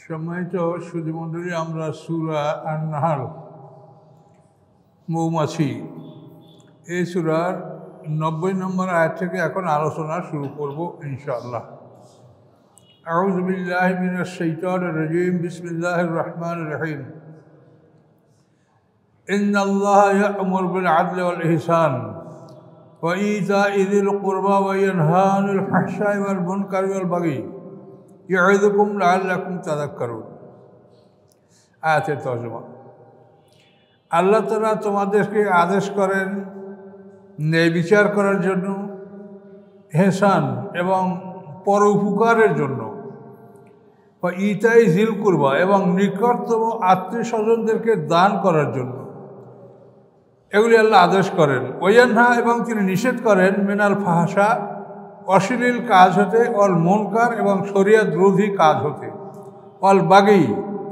সম্মানিত সুধীমণ্ডলী, আমরা সূরা আন-নাহল মৌমাছি এই সূরার 90 নম্বর আয়াত থেকে এখন আলোচনা শুরু করব ইনশাআল্লাহ। আউযু বিল্লাহি মিনাশ শাইতানির রাজীম। বিসমিল্লাহির রহমানির রহিম। ইন্নাল্লাহা ইয়া'মুরু বিল আদলি ওয়াল ইহসান ওয়া ইতা'i যিল কুরবা ওয়া ইয়ানহা আনিল ফাহশাই ওয়াল মুনকারি ওয়াল বাগি ইয়া'iযুকুম লাআল্লাকুম তাযাক্কারুন। আয়াতের তরজমা। আল্লাহ তাআলা তোমাদেরকে আদেশ করেন ন্যায় বিচার করার জন্য, ইহসান এবং পরোপকারের জন্য, বা ইতাই জিল কুরবা এবং নিকটতম আত্মীয় স্বজনদেরকে দান করার জন্য। এগুলি আল্লাহ আদেশ করেন। ওয়ায়ানহা এবং তিনি নিষেধ করেন মিনাল ফাহশা অশ্লীল কাজ হতে, অল মুনকার এবং শরিয়ত বিরোধী কাজ হতে, অল বাগি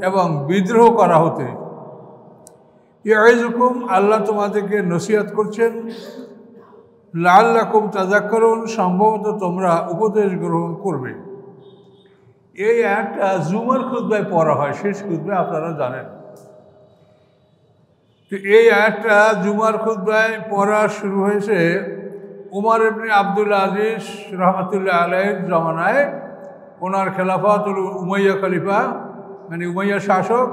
এবং বিদ্রোহ করা হতে। ইয়াইযুকুম আল্লাহ তোমাদেরকে নসিহত করছেন, লাআল্লাকুম তাযাক্কারুন সম্ভবত তোমরা উপদেশ গ্রহণ করবে। এই একটা জুমার খুতবায় পড়া হয়, শেষ খুতবায় আপনারা জানেন। তো এই আয়াতটা জুমার খুতবায় পড়া শুরু হয়েছে উমর ইবনে আব্দুল আজিজ রহমতুল্লাহ আলাইহির জমানায়। ওনার খেলাফত হল উমাইয়া খলিফা, মানে উমাইয়া শাসক,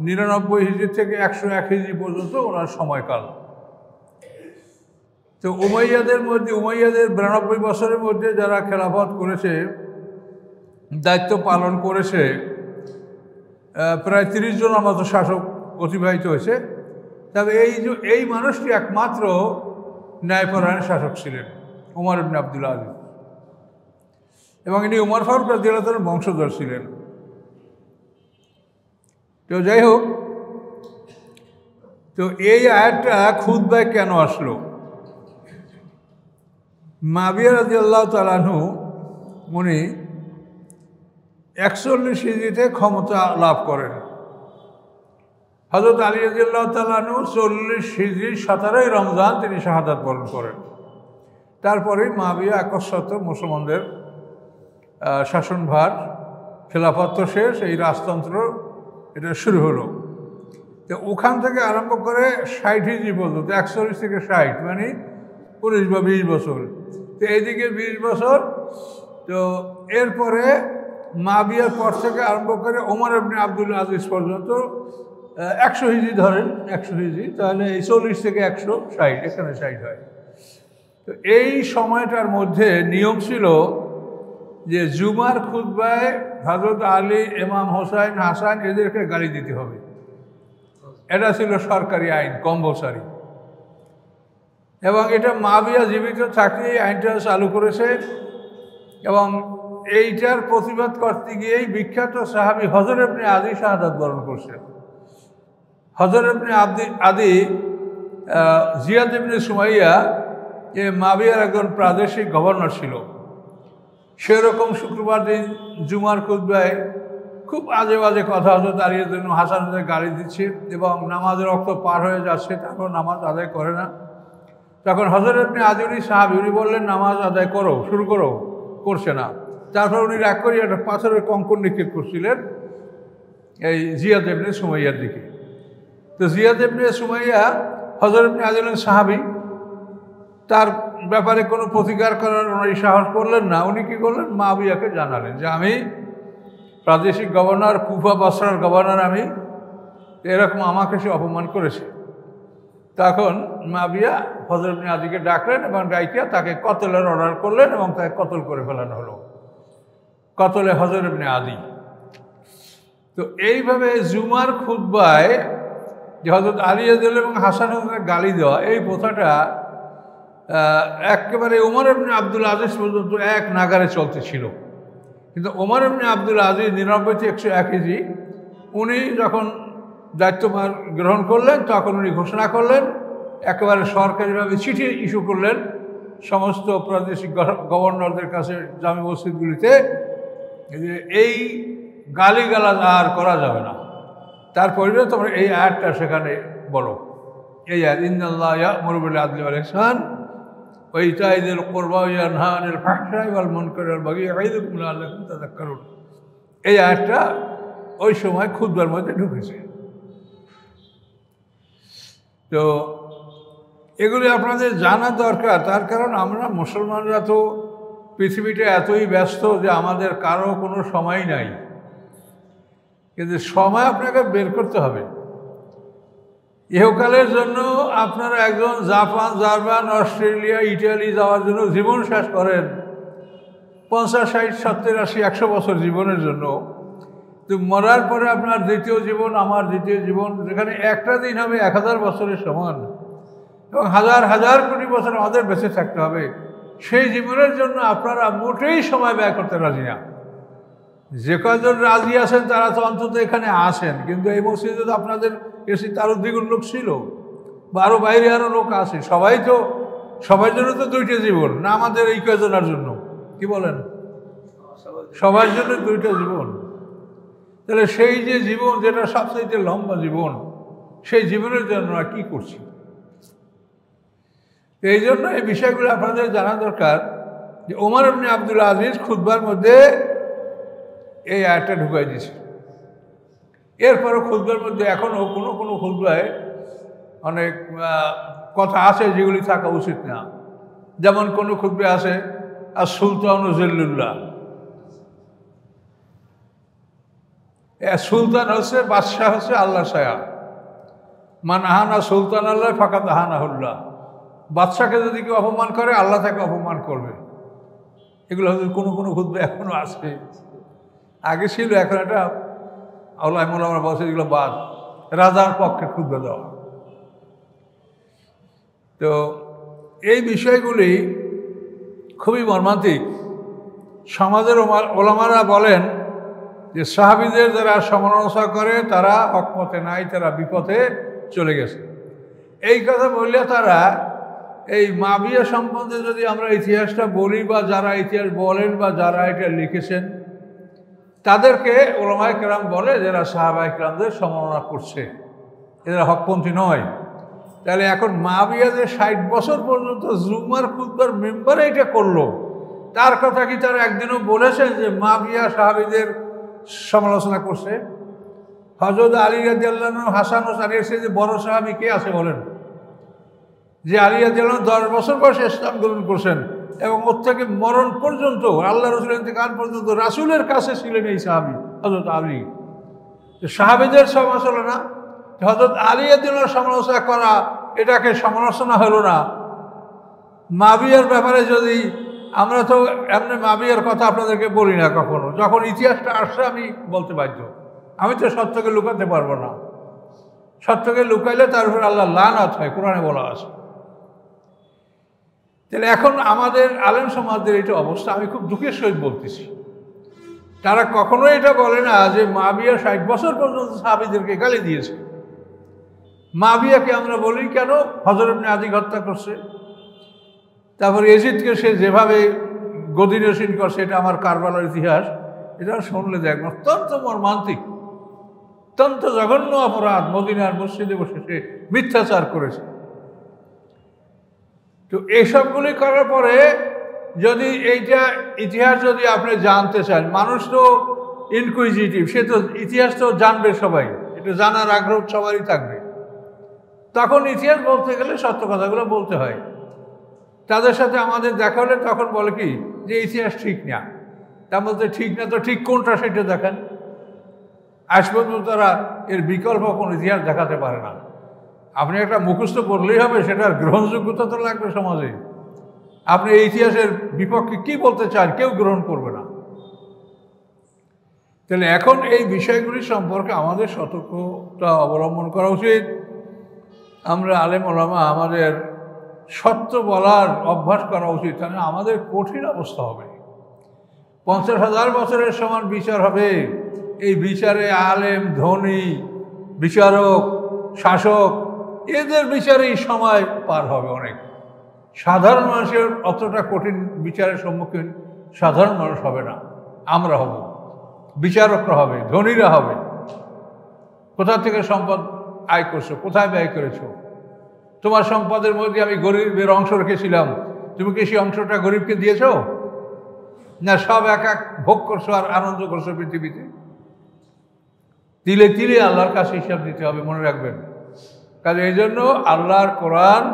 99 হিজরি থেকে 101 হিজরি পর্যন্ত ওনার সময়কাল। তো উমাইয়াদের 92 বছরের মধ্যে যারা খেলাফত করেছে, দায়িত্ব পালন করেছে, প্রায় 30 জনের মতো শাসক অতিবাহিত হয়েছে। তবে এই মানুষটি একমাত্র ন্যায়পরায়ণ শাসক ছিলেন, উমর ইবনে আব্দুল আজিজ, এবং ইনি উমর ফারুক রাদিয়াল্লাহু তাআলার বংশধর ছিলেন। তো যাই হোক, তো এই আয়াতটা খুতবায় কেন আসলো? মুআবিয়া রাদিয়াল্লাহু তাআলা আনহু উনি 41 হিজরিতে ক্ষমতা লাভ করেন। হযরত আলী রাদিয়াল্লাহু তাআলা আনহু 40 হিজরি 17 রমজান তিনি শাহাদাত বরণ করেন। তারপরে মুআবিয়া একচ্ছত্র মুসলমানদের শাসনভার, খেলাফত শেষ, এই রাজতন্ত্র এটা শুরু হলো। তো ওখান থেকে আরম্ভ করে 60 হিজরি পর্যন্ত, 41 থেকে 60 মানে 19 বা 20 বছর। তো এইদিকে 20 বছর। তো এরপরে মুআবিয়ার পর থেকে আরম্ভ করে ওমর ইবনে আব্দুল আজিজ পর্যন্ত 100 হিজরি ধরেন, 100 হিজরি, তাহলে এই 40 থেকে 100 60, এখানে 60 হয়। তো এই সময়টার মধ্যে নিয়ম ছিল যে জুমার খুতবায় হযরত আলী, ইমাম হোসাইন, হাসান এদেরকে গালি দিতে হবে। এটা ছিল সরকারি আইন, কম্পালসারি। এবং এটা মুআবিয়া জীবিত থাকতে এই আইনটা চালু করেছে। এবং এইটার প্রতিবাদ করতে গিয়েই বিখ্যাত সাহাবী হযর ইবনে আদী শাহাদাত বরণ করছেন। হযর ইবনে আদী জিয়াদ ইবনে সুমাইয়া যে মুআবিয়ার একজন প্রাদেশিক গভর্নর ছিল, সেরকম শুক্রবার দিন জুমার খুতবায় খুব আজে বাজে কথা হযরত আলীর জন্য হাসানদের গালি দিচ্ছে এবং নামাজের রক্ত পার হয়ে যাচ্ছে, তারপর নামাজ আদায় করে না। তখন হযর ইবনে আদী উনি সাহাবী, উনি বললেন নামাজ আদায় করো, শুরু করো, করছে না। তারপর উনি রাগ করে একটা পাথরের কঙ্কর নিক্ষেপ করছিলেন এই জিয়াদ ইবনে সুমাইয়ার দিকে। তো জিয়াদ ইবনে সুমাইয়া হযর ইবনে আদী সাহাবী, তার ব্যাপারে কোনো প্রতিকার করার উনি সাহস করলেন না। উনি কী করলেন? মুআবিয়াকে জানালেন যে আমি প্রাদেশিক গভর্নর, কুফা বসরার গভর্নর, আমি এরকম আমাকে সে অপমান করেছে। তখন মুআবিয়া হযর ইবনে আদীকে ডাকলেন এবং ডাইকিয়া তাকে কতলের অর্ডার করলেন এবং তাকে কতল করে ফেলানো হলো, কতলে হযর ইবনে আদী। তো এইভাবে জুমার খুতবায় যে হযরত আলী রাদিয়াল্লাহু এবং হাসানকে গালি দেওয়া, এই প্রথাটা একেবারে ওমর ইবনে আব্দুল আজিজ পর্যন্ত এক নাগারে চলতেছিল। কিন্তু ওমর ইবনে আব্দুল আজিজ 99 থেকে 101 হিজরি উনি যখন দায়িত্বভার গ্রহণ করলেন, তখন উনি ঘোষণা করলেন, একেবারে সরকারিভাবে চিঠি ইস্যু করলেন সমস্ত প্রাদেশিক গভর্নরদের কাছে, জামে মসজিদগুলিতে, যে এই গালিগালাজ আর করা যাবে না। তার পরিবর্তে তোমরা এই আয়াতটা সেখানে বলো, এই আয়াত, ইন্নাল্লাহা ইয়া'মুরু বিল আদলি ওয়াল ইহসান ওয়া ইতা'i যিল কুরবা ওয়া ইয়ানহা আনিল ফাহশাই ওয়াল মুনকারি ওয়াল বাগি ইয়া'iযুকুম লাআল্লাকুম তাযাক্কারুন। এই আয়াতটা ওই সময় খুতবার মধ্যে ঢুকেছে। তো এগুলি আপনাদের জানা দরকার, তার কারণ আমরা মুসলমানরা তো পৃথিবীটা এতই ব্যস্ত যে আমাদের কারো কোনো সময় নাই, কিন্তু সময় আপনাকে বের করতে হবে। ইহকালের জন্য আপনারা একজন জাপান, জার্মান, অস্ট্রেলিয়া, ইটালি যাওয়ার জন্য জীবন শেষ করেন 50, 60, 70, 80, 100 বছর জীবনের জন্য। তো মরার পরে আপনার দ্বিতীয় জীবন, আমার দ্বিতীয় জীবন, যেখানে একটা দিন হবে 1000 বছরের সমান এবং হাজার হাজার কোটি বছর আমাদের বেঁচে থাকতে হবে। সেই জীবনের জন্য আপনারা মোটেই সময় ব্যয় করতে রাজি না। যে কয়জন রাজি আছেন তারা তো অন্তত এখানে আসেন, কিন্তু এই মসজিদে তো আপনাদের এসে তারও দ্বিগুণ লোক ছিল, বা আরও বাইরে আরও লোক আছে। সবার জন্য তো 2টা জীবন না, আমাদের এই কয়জনের জন্য, কি বলেন? সবার জন্য 2টা জীবন। তাহলে সেই যে জীবন, যেটা সবচেয়ে লম্বা জীবন, সেই জীবনের জন্য আমরা কী করছি? এই জন্য এই বিষয়গুলো আপনাদের জানা দরকার যে ওমর ইবনে আব্দুল আজিজ খুতবার মধ্যে এই আয়াতটা ঢুকাই দিয়েছে। এরপরও খুতবার মধ্যে এখনও কোনো কোনো খুতবায় অনেক কথা আছে যেগুলি থাকা উচিত না। যেমন কোনো খুতবে আছে আর সুলতান জিল্লুল্লাহ, সুলতান হচ্ছে, বাদশাহ হচ্ছে আল্লাহ ছায়া। মান আহানা সুলতান আল্লাহ ফাকাত আহানাহুল্লাহ। বাদশাকে যদি কেউ অপমান করে, আল্লাহ তাকে অপমান করবে। এগুলো হয়তো কোনো কোনো খুতবে এখনও আছে, আগে ছিল, এখন একটা আল্লাহ মোলামা বলছে এগুলো বাদ, রাজার পক্ষে খুতবা দেওয়া। তো এই বিষয়গুলি খুবই মর্মান্তিক। সমাজের ওলামারা বলেন যে সাহাবীদের যারা সমালোচনা করে তারা হকমতে নাই, তারা বিপথে চলে গেছে। এই কথা বললে তারা এই মাবিয়া সম্বন্ধে যদি আমরা ইতিহাসটা বলি, বা যারা ইতিহাস বলেন বা যারা এটা লিখেছেন, তাদেরকে ওলামায়ে কেরাম বলে যারা সাহাবায়ে কেরামদের সমালোচনা করছে, এরা হকপন্থী নয়। তাহলে এখন মাবিয়া যে 60 বছর পর্যন্ত জুমার খুতবার মেম্বারে এটা করলো, তার কথা কি তারা একদিনও বলেছেন যে মাবিয়া সাহাবীদের সমালোচনা করছে? হযরত আলী রাদিয়াল্লাহু আনহু, হাসান ও সারিয়ার যে বড় সাহাবী কে আছে বলেন? যে আলী রাদিয়াল্লাহু আনহু 10 বছর বয়সে ইসলাম গ্রহণ করছেন এবং ওর থেকে মরণ পর্যন্ত, আল্লাহ রাসূলের ইন্তেকাল পর্যন্ত রাসূলের কাছে ছিলেন এই সাহাবী হযরত আলী। সাহাবীদের সমালোচনা, হযরত আলী রাদিয়াল্লাহু সমালোচনা করা, এটাকে সমালোচনা হলো না। মাবিয়ার ব্যাপারে যদি আমরা তো এমনি মাবিয়ার কথা আপনাদেরকে বলি না কখনো, যখন ইতিহাসটা আসছে আমি বলতে বাধ্য। আমি তো সত্যকে লুকাতে পারবো না, সত্যকে লুকাইলে তার উপর আল্লাহ লানত হয়, কোরআনে বলা আছে। তাহলে এখন আমাদের আলেম সমাজের এটা অবস্থা, আমি খুব দুঃখের সহিত বলতেছি। তারা কখনোই এটা বলে না যে মাবিয়া 60 বছর পর্যন্ত সাহাবীদেরকে গালি দিয়েছে। মাবিয়াকে আমরা বলি কেন? হযরত ইবনে আদিক হত্যা করছে, তারপর ইয়াজিদকে সে যেভাবে গদিনসীন করছে, এটা আমার কারবালার ইতিহাস, এটা শুনলে দেখবেন অত্যন্ত মর্মান্তিক, অত্যন্ত জঘন্য অপরাধ। মদিনার মসজিদে বসে সে মিথ্যাচার করেছে। তো এইসবগুলি করার পরে যদি এইটা ইতিহাস যদি আপনি জানতে চান, মানুষ তো ইনকুইজিটিভ, সে তো ইতিহাস তো জানবে সবাই, এটা জানার আগ্রহ সবারই থাকবে। তখন ইতিহাস বলতে গেলে সত্য কথাগুলো বলতে হয়। তাদের সাথে আমাদের দেখা হলে তখন বলে কি যে ইতিহাস ঠিক না। তার মধ্যে ঠিক না তো ঠিক কোনটা সেটা দেখেন। আজ পর্যন্ত তারা এর বিকল্প কোনো ইতিহাস দেখাতে পারে না। আপনি একটা মুখস্থ করলেই হবে, সেটার গ্রহণযোগ্যতা তো লাগবে সমাজে। আপনি এই ইতিহাসের বিপক্ষে কি বলতে চান, কেউ গ্রহণ করবে না। তাহলে এখন এই বিষয়গুলি সম্পর্কে আমাদের সতর্কতা অবলম্বন করা উচিত। আমরা আলেম ওলামা আমাদের সত্য বলার অভ্যাস করা উচিত, তাহলে আমাদের কঠিন অবস্থা হবে। 50,000 বছরের সমান বিচার হবে। এই বিচারে আলেম, ধনী, বিচারক, শাসক, এদের বিচারেই সময় পার হবে অনেক। সাধারণ মানুষের অতটা কঠিন বিচারের সম্মুখীন সাধারণ মানুষ হবে না, আমরা হব। বিচারকরা হবে, ধনীরা হবে। কোথা থেকে সম্পদ আয় করছো, কোথায় ব্যয় করেছো? তোমার সম্পদের মধ্যে আমি গরিবের অংশ রেখেছিলাম, তুমি কি সেই অংশটা গরিবকে দিয়েছো? না সব এক এক ভোগ করছো আর আনন্দ করছো পৃথিবীতে? তিলে তিলে আল্লাহর কাছে হিসাব দিতে হবে, মনে রাখবেন। কাজে এই জন্য আল্লাহর কোরআন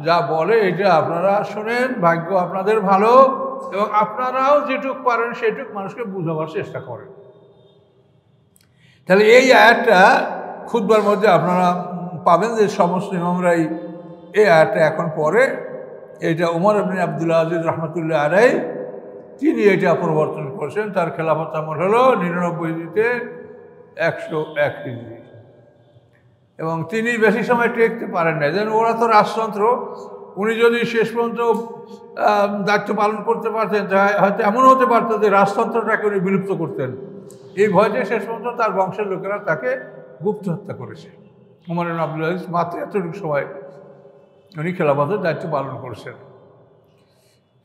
যা বলে এটা আপনারা শোনেন, ভাগ্য আপনাদের ভালো, এবং আপনারাও যেটুক পারেন সেটুক মানুষকে বুঝাবার চেষ্টা করেন। তাহলে এই আয়াতটা খুতবার মধ্যে আপনারা পাবেন যে সমস্ত ইমামরাই এই আয়াতটা এখন পরে, এইটা উমর ইবনে আব্দুল আজিজ রহমতুল্লাহ আলাইহি তিনি এটা প্রবর্তন করেছেন। তার খেলাফত আমল হলো 99 হিজরিতে 101 হিজরি, এবং তিনি বেশি সময় টেকতে পারেন না। যেন ওরা তো রাজতন্ত্র, উনি যদি শেষ পর্যন্ত দায়িত্ব পালন করতে পারতেন হয়তো এমন হতে পারত যে রাজতন্ত্রটাকে উনি বিলুপ্ত করতেন। এই ভয়তে শেষ পর্যন্ত তার বংশের লোকেরা তাকে গুপ্ত হত্যা করেছে। উমর ইবনে আব্দুল আজিজ মাত্র এতটুকু সময় উনি খেলাফতের দায়িত্ব পালন করেছেন।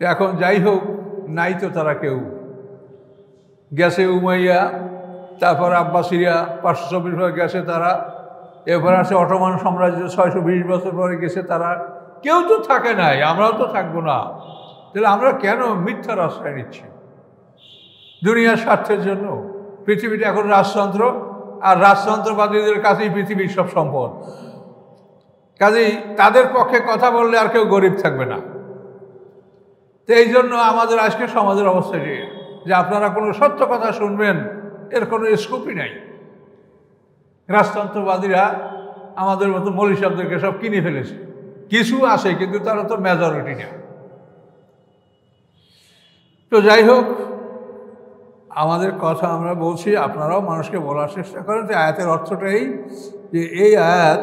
এখন যাই হোক, নাই তো তারা কেউ, গেছে উমাইয়া, তারপর আব্বাসিয়া 524 গেছে তারা, এরপর আছে অটোমান সাম্রাজ্য 620 বছর পরে গেছে তারা, কেউ তো থাকে নাই, আমরাও তো থাকবো না। তাহলে আমরা কেন মিথ্যার আশ্রয় নিচ্ছি দুনিয়ার স্বার্থের জন্য? পৃথিবীটা এখন রাজতন্ত্র, আর রাজতন্ত্রবাদীদের কাছেই পৃথিবীর সব সম্পদ। কাজেই তাদের পক্ষে কথা বললে আর কেউ গরিব থাকবে না। তো এই জন্য আমাদের আজকে সমাজের অবস্থা যে আপনারা কোনো সত্য কথা শুনবেন এর কোনো স্কোপই নাই। রাজতন্ত্রবাদীরা আমাদের মতো মৌলী সাহেবদেরকে সব কিনে ফেলেছে। কিছু আছে কিন্তু তারা তো মেজরিটি না। তো যাই হোক, আমাদের কথা আমরা বলছি, আপনারাও মানুষকে বলার চেষ্টা করেন যে আয়াতের অর্থটাই যে এই আয়াত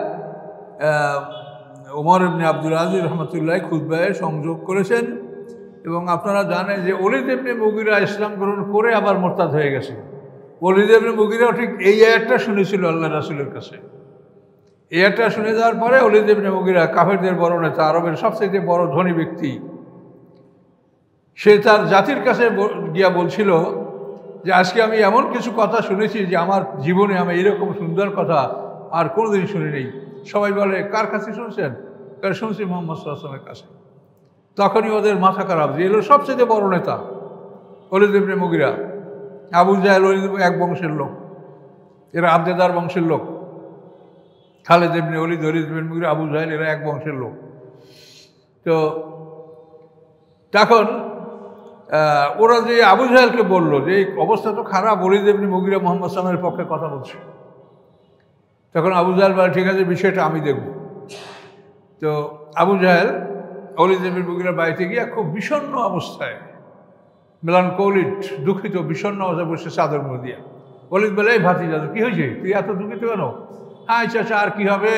উমর ইবনে আব্দুল আজিজ রহমতুল্লাহ খুতবায় সংযোগ করেছেন। এবং আপনারা জানেন যে ওলীদ ইবনে মুগীরা ইসলাম গ্রহণ করে আবার মোরতাদ হয়ে গেছে। ওলীদ ইবনে মুগীরাও ঠিক এই আয়াতটা শুনেছিল আল্লাহ রাসূলের কাছে। এই আয়াতটা শুনে যাওয়ার পরে ওলীদ ইবনে মুগীরা কাফেরদের বড় নেতা, আরবের সবচেয়ে বড় ধনী ব্যক্তি, সে তার জাতির কাছে গিয়া বলছিল যে আজকে আমি এমন কিছু কথা শুনেছি যে আমার জীবনে আমি এরকম সুন্দর কথা আর কোনোদিন শুনি নেই। সবাই বলে কার কাছে শুনছেন? শুনছি মুহাম্মদ সাল্লাল্লাহু আলাইহি ওয়াসাল্লামের কাছে। তখনই ওদের মাথা খারাপ যে এলো সবচেয়ে বড় নেতা ওলীদ ইবনে মুগীরা। আবু জাহেল ওলীদ এক বংশের লোক, এরা আবদেদার বংশের লোক। খালিদ ইবনে ওলীদ, ওলীদ ইবনে মুগীরা, আবু জাহেল এরা এক বংশের লোক। তো তখন ওরা যে আবু জাহেলকে বললো যে এই অবস্থা তো খারাপ, ওলীদ ইবনে মুগীরা মুহাম্মদ সাল্লাল্লাহু আলাইহি ওয়াসাল্লামের পক্ষে কথা বলছে। তখন আবু জাহেল বলে ঠিক আছে, বিষয়টা আমি দেখব। তো আবু জাহেল ওলীদ ইবনে মুগীরার বাড়িতে গিয়ে খুব বিষণ্ণ অবস্থায়, মেলানকোলিক, দুঃখিত বিষণ্ণ অবস্থায় বসে চাদর মুড়ে দিয়া। ওলীদ বলে এই ভাতিজা কি হয়েছে, তুই এত দুঃখিত কেন? হ্যাঁ চাচা আর কি হবে,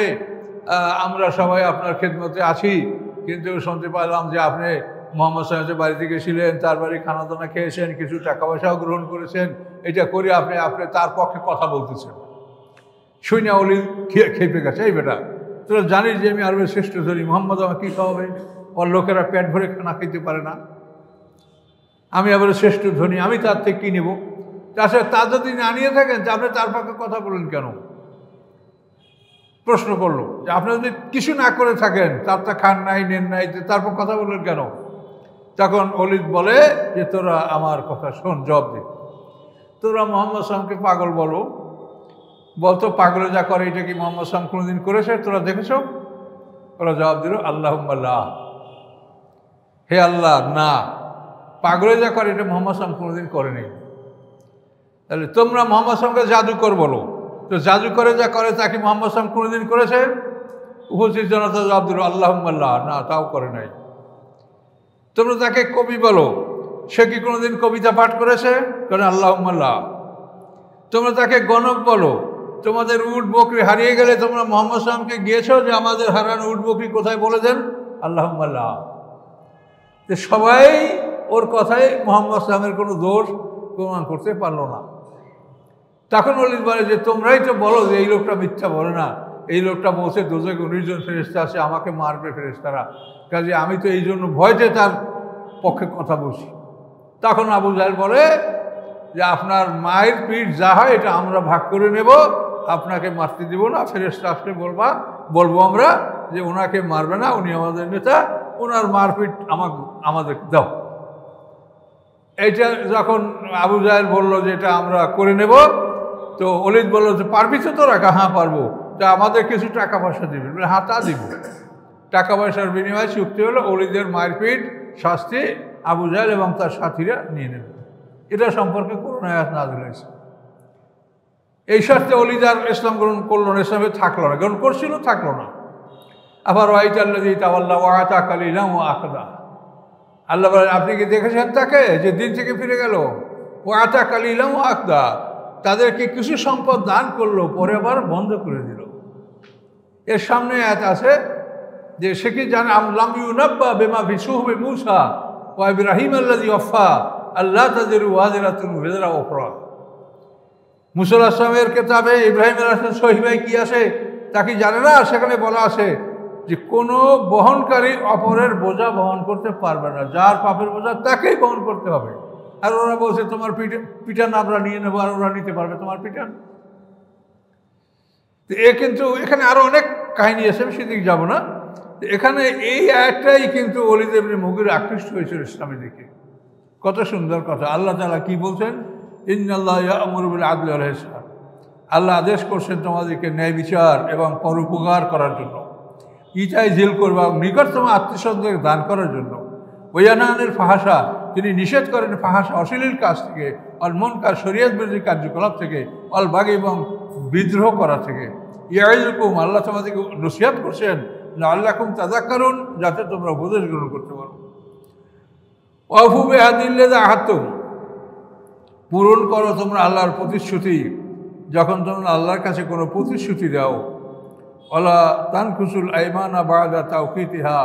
আমরা সবাই আপনার খেদমতে আছি, কিন্তু শুনতে পারলাম যে আপনি মুহাম্মদ সাল্লাল্লাহু আলাইহি ওয়াসাল্লামের বাড়িতে গেছিলেন, তার বাড়ি খানা দানা খেয়েছেন, কিছু টাকা পয়সাও গ্রহণ করেছেন, এটা করে আপনি তার পক্ষে কথা বলতেছেন। শুনে ওলীদ খেপে গেছে, এই বেটা তোরা জানিস যে আমি আরবের শ্রেষ্ঠ ধনী, মুহাম্মদ আমার কী খাওয়াবে? ওর লোকেরা পেট ভরে খানা খেতে পারে না, আমি আবার শ্রেষ্ঠ ধনী, আমি তার থেকে কী নেব? তাছাড়া তা যদি না নিয়ে থাকেন তা আপনি তার পক্ষে কথা বলেন কেন? প্রশ্ন করলো যে আপনি যদি কিছু না করে থাকেন, তার তা খান নাই নেন নাই, তারপর কথা বললেন কেন? তখন ওলীদ বলে যে তোরা আমার কথা শোন, জবাব দে। তোরা মুহাম্মদ সাল্লাল্লাহু আলাইহি ওয়াসাল্লামকে পাগল বলতো, পাগলে যা করে এটা কি মুহাম্মদ সাল্লাল্লাহু আলাইহি ওয়াসাল্লাম কোনোদিন করেছে? তোরা দেখেছ? ওরা জবাব দিল আল্লাহুম্মা লা, হে আল্লাহ না, পাগলে যা করে এটা মুহাম্মদ সাল্লাল্লাহু আলাইহি ওয়াসাল্লাম কোনোদিন করেনি। তাহলে তোমরা মুহাম্মদ সাল্লাল্লাহু আলাইহি ওয়াসাল্লামকে জাদুকর বলো, তো জাদু করে যা করে তা কি মুহাম্মদ সাল্লাল্লাহু আলাইহি ওয়াসাল্লাম কোনোদিন করেছে? উপস্থিত জনতা জবাব দিল আল্লাহুম্মা লা, না তাও করে নাই। তোমরা তাকে কবি বলো, সে কি কোনোদিন কবিতা পাঠ করেছে? কারণ আল্লাহুম্মা লা। তোমরা তাকে গণক বলো, তোমাদের উট বকরি হারিয়ে গেলে তোমরা মুহাম্মদ সাল্লাল্লাহু আলাইহি ওয়াসাল্লামকে গিয়েছো যে আমাদের হারানো উট বকরি কোথায় বলে দেন? আল্লাহুম্মা লা। সবাই ওর কথায় মুহাম্মদ সাল্লাল্লাহু আলাইহি ওয়াসাল্লামের কোনো দোষ প্রমাণ করতে পারলো না। তখন ওলীদ বলে যে তোমরাই তো বলো যে এই লোকটা মিথ্যা বলে না, এই লোকটা বলছে দোজখে 19 জন ফেরেশতা আছে, আমাকে মারবে ফেরেশতারা, কাজে আমি তো এই জন্য ভয়তে তার পক্ষে কথা বলছি। তখন আবু জাহেল বলে যে আপনার মায়ের পিঠ যা হয় এটা আমরা ভাগ করে নেব, আপনাকে মারতে দিব না, ফেরেশতা আসলে বলবো আমরা যে ওনাকে মারবে না, উনি আমাদের নেতা, ওনার মারপিট আমাদের দাও। এইটা যখন আবু জাহেল বললো যে এটা আমরা করে নেব, তো ওলিদ বলল যে পারবি তো তোরা? হ্যাঁ পারবো। তা আমাদের কিছু টাকা পয়সা দিবি? বলে হ্যাঁ তা দিব। টাকা পয়সার বিনিময়ে চুক্তি হলো ওলিদের মারপিট শাস্তি আবু জাহেল এবং তার সাথীরা নিয়ে নেবে। এটা সম্পর্কে কোরআন আয়াত নাযিল হয়েছে। এই স্বার্থে ওলিদ আর ইসলাম গ্রহণ করলো না, ইসলামে থাকলো না, গ্রহণ করছিল থাকলো না। আবার ওয়াইতাল্লাযী তাওয়াল্লা ওয়া আতা কালিলান ওয়া আকদা, আল্লাহ বলেন আপনি কি দেখেছেন তাকে যে দিন থেকে ফিরে গেল? ওয়া আতা কালিলান ওয়া আকদা, তাদেরকে কিছু সম্পদ দান করলো পরে আবার বন্ধ করে দিল। এর সামনে আয়াত আছে যে সে কি জানে লাম ইউনাব্বা বিমা ফি সুহবি মূসা ওয়া ইব্রাহিম আল্লাযী ওয়াফা আল্লা তাজিরু ওয়াজিরাতুন ওয়িজরা উখরা। মুসা আলাইহিস সালামের কিতাবে ইব্রাহিম আলাইহিস সালামের সহিবায় কি আছে তা কি জানে না? সেখানে বলা আছে যে কোনো বহনকারী অপরের বোঝা বহন করতে পারবে না, যার পাপের বোঝা তাকেই বহন করতে হবে। আর ওরা বলছে তোমার পিটান আমরা নিয়ে নেবো, আর ওরা নিতে পারবে তোমার পিটান। এ কিন্তু এখানে আরো অনেক কাহিনী আছে, আমি সেদিকে যাবো না। এখানে এই আয়াতটাই কিন্তু ওলীদ ইবনে মুগীরা আকৃষ্ট হয়েছিল ইসলামের দিকে। কত সুন্দর কথা। আল্লাহ তাআলা কি বলছেন? ইন্নাল্লাহা ইয়া'মুরু বিল আদলি ওয়াল ইহসান, আল্লাহ আদেশ করছেন তোমাদেরকে ন্যায় বিচার এবং পরোপকার করার জন্য, ইতাই জিল করবা এবং নিকটতম আত্মীয়স্বজনদের দান করার জন্য, ওয়ায়ানহা আনিল ফাহশা, তিনি নিষেধ করেন ফাহশা অশ্লীল কাজ থেকে, অল মুনকার শরীয়ত বিরোধী কার্যকলাপ থেকে, অল বাগী এবং বিদ্রোহ করা থেকে, ইয়াইযুকুম, আল্লাহ তোমাদেরকে নসিহত করছেন, লাআল্লাকুম তাযাক্কারুন, যাতে তোমরা উপদেশ গ্রহণ করতে পারো। ওয়াফু বিআহদিল্লাযী আহাদতুম, পূরণ করো তোমরা আল্লাহর প্রতিশ্রুতি, যখন তোমরা আল্লাহর কাছে কোনো প্রতিশ্রুতি দাও। ওয়ালা তানকুসুল আইমানা বা'দা তাওকীদিহা,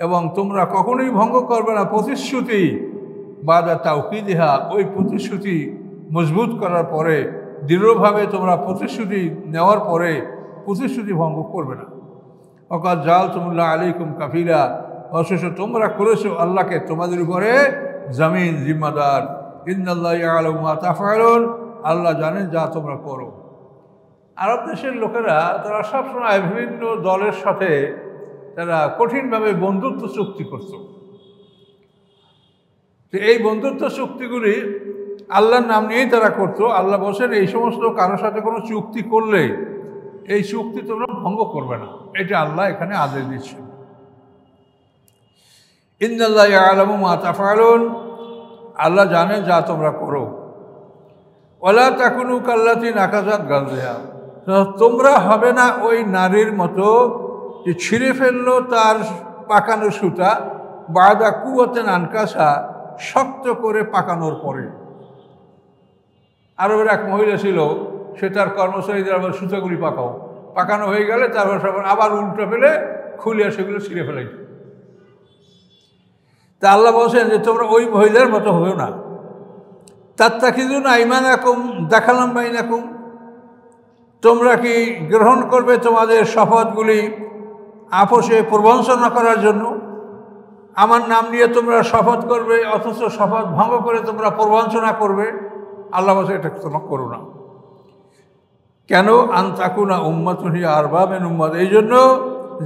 এবং তোমরা কখনোই ভঙ্গ করবে না প্রতিশ্রুতি বা'দা তাওকীদিহা, ওই প্রতিশ্রুতি মজবুত করার পরে, দৃঢ়ভাবে তোমরা প্রতিশ্রুতি নেওয়ার পরে প্রতিশ্রুতি ভঙ্গ করবে না। ওয়াকাদ জাআলতুমুল্লাহ আলাইকুম কাফিলা, অথচ তোমরা করেছো আল্লাহকে তোমাদের উপরে জামিন জিম্মাদার। ইন্নাল্লাহা ইয়া'লামু মা তাফআলুন, আল্লাহ জানেন যা তোমরা করো। আরব দেশের লোকেরা তারা সবসময় বিভিন্ন দলের সাথে তারা কঠিনভাবে বন্ধুত্ব চুক্তি করত। তো এই বন্ধুত্ব চুক্তিগুলি আল্লাহর নাম নিয়েই তারা করত। আল্লাহ বলছেন এই সমস্ত কারোর সাথে কোনো চুক্তি করলে এই চুক্তি তোমরা ভঙ্গ করবে না, এটা আল্লাহ এখানে আদেশ দিচ্ছেন। ইন্নাল্লাহা ইয়া'লামু মা তাফআলুন, আল্লাহ জানেন যা তোমরা করো। ওয়ালা তাকুনু কাল্লাতী নাকাযাত গাযলাহা, তোমরা হবে না ওই নারীর মতো যে ছিঁড়ে ফেললো তার পাকানো সুতা, বা'দা কুওয়াতিন আনকাসা, শক্ত করে পাকানোর পরে। আরবের এক মহিলা ছিল, সে তার কর্মচারীদের আবার সুতাগুলি পাকানো হয়ে গেলে তারপর আবার উল্টো ফেলে খুলে সেগুলো ছিঁড়ে ফেলাই। তা আল্লাহ বলছেন যে তোমরা ওই মহিলার মতো হয়েও না। তাত্তাখিযুনা আইমানাকুম দাখালাম বাইনাকুম, তোমরা কি গ্রহণ করবে তোমাদের শপথগুলি আপোষে প্রবঞ্চনা করার জন্য? আমার নাম নিয়ে তোমরা শপথ করবে, অথচ শপথ ভঙ্গ করে তোমরা প্রবঞ্চনা করবে। আল্লাহ বলছে এটা তোমরা করো না। কেন? আন তাকুনা উম্মাতুন হিয়া আরবা মিন উম্মাত, এই জন্য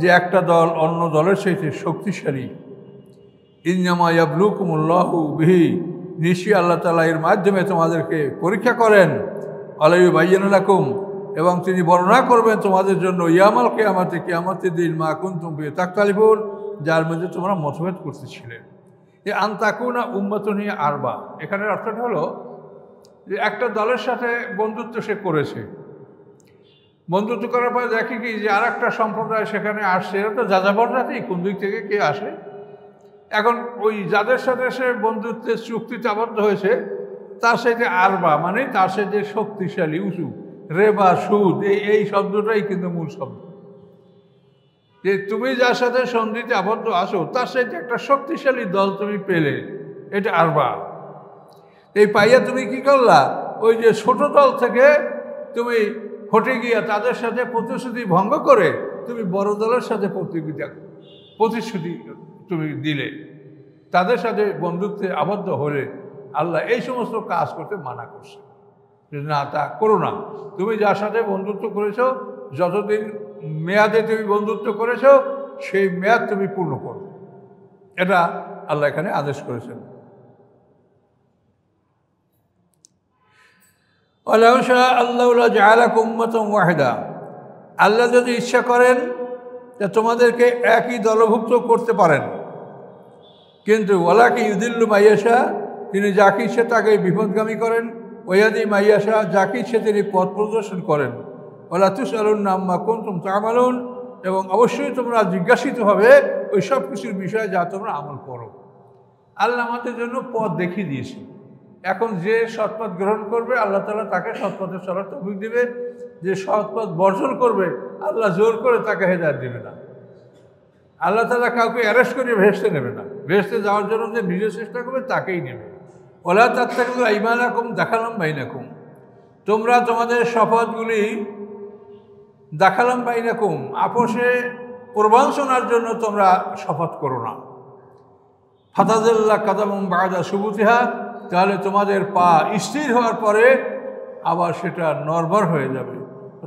যে একটা দল অন্য দলের চাইতে শক্তিশালী। ইন্নামা ইয়াবলুকুমুল্লাহু বিহি, নিশ্চয়ই আল্লাহ তাআলা এর মাধ্যমে তোমাদেরকে পরীক্ষা করেন। আলা ইউবায়্যিনু লাকুম, এবং তিনি বর্ণনা করবেন তোমাদের জন্য, ইয়ামাল কিয়ামাতে, কিয়ামতের দিন, মা কুনতুম ফিহি তাখতালিফুন, যার মধ্যে তোমরা মতভেদ করতেছিলে। এই আন তাকুনা উম্মাতুন হিয়া আরবা, এখানের অর্থটা হলো যে একটা দলের সাথে বন্ধুত্ব সে করেছে, বন্ধুত্ব করার পরে দেখি কি যে আর একটা সম্প্রদায় সেখানে আসছে, এরা তো যাযাবর জাতি, কোন দিক থেকে কে আসে। এখন ওই যাদের সাথে সে বন্ধুত্বের চুক্তিতে আবদ্ধ হয়েছে তার সাথে আরবা মানে তার সাথে শক্তিশালী, উঁচু, রেবা, সুদ, এই শব্দটাই কিন্তু মূল শব্দ। যে তুমি যার সাথে সন্ধিতে আবদ্ধ আসো তার সাথে একটা শক্তিশালী দল তুমি পেলে, এটা আরবা। এই পাইয়া তুমি কি করলা? ওই যে ছোট দল থেকে তুমি হটে গিয়া তাদের সাথে প্রতিশ্রুতি ভঙ্গ করে তুমি বড় দলের সাথে প্রতিশ্রুতি তুমি দিলে, তাদের সাথে বন্ধুত্বে আবদ্ধ হলে আল্লাহ এই সমস্ত কাজ করতে মানা করছে যে না, তা করো না। তুমি যার সাথে বন্ধুত্ব করেছো, যতদিন মেয়াদে তুমি বন্ধুত্ব করেছো সেই মেয়াদ তুমি পূর্ণ করো, এটা আল্লাহ এখানে আদেশ করেছেন। ওয়ালাউ শাআ আল্লাহু লাজআলাকুম উম্মাতান ওয়াহিদা, আল্লাহ যদি ইচ্ছা করেন যে তোমাদেরকে একই দলভুক্ত করতে পারেন, কিন্তু ওয়ালাকিন ইউদিল্লু মাইয়াশা, তিনি যাকে ইচ্ছে তাকে বিপদগামী করেন, ওয়াহদি মাইয়াশা, যাকে ইচ্ছে তিনি পথ প্রদর্শন করেন। ওয়ালা তুসআলুনা আম্মা কুনতুম তা'মালুন, এবং অবশ্যই তোমরা জিজ্ঞাসিত হবে ওই সব কিছুর বিষয়ে যা তোমরা আমল করো। আল্লাহ আমাদের জন্য পথ দেখিয়ে দিয়েছে। এখন যে সৎপথ গ্রহণ করবে আল্লাহ তাআলা তাকে সৎপথে চলার তৌফিক দিবে, যে সৎপথ বর্জন করবে আল্লাহ জোর করে তাকে হেদায়েত দেবে না। আল্লাহ তাআলা কাউকে অ্যারেস্ট করে ভেস্তে নেবে না, ভেস্তে যাওয়ার জন্য যে নিজে চেষ্টা করবে তাকেই নেবে। ওয়ালা তাত্তাখিযু আইমানাকুম দাখালাম বাইনাকুম, তোমরা তোমাদের শপথগুলি দাখালাম বাইনাকুম, আপোষে প্রবঞ্চনার জন্য তোমরা শপথ করো না। ফাতাযাল্লা কাদামুম বা'দা সুবুতিহা, তাহলে তোমাদের পা স্থির হওয়ার পরে আবার সেটা নড়বড় হয়ে যাবে।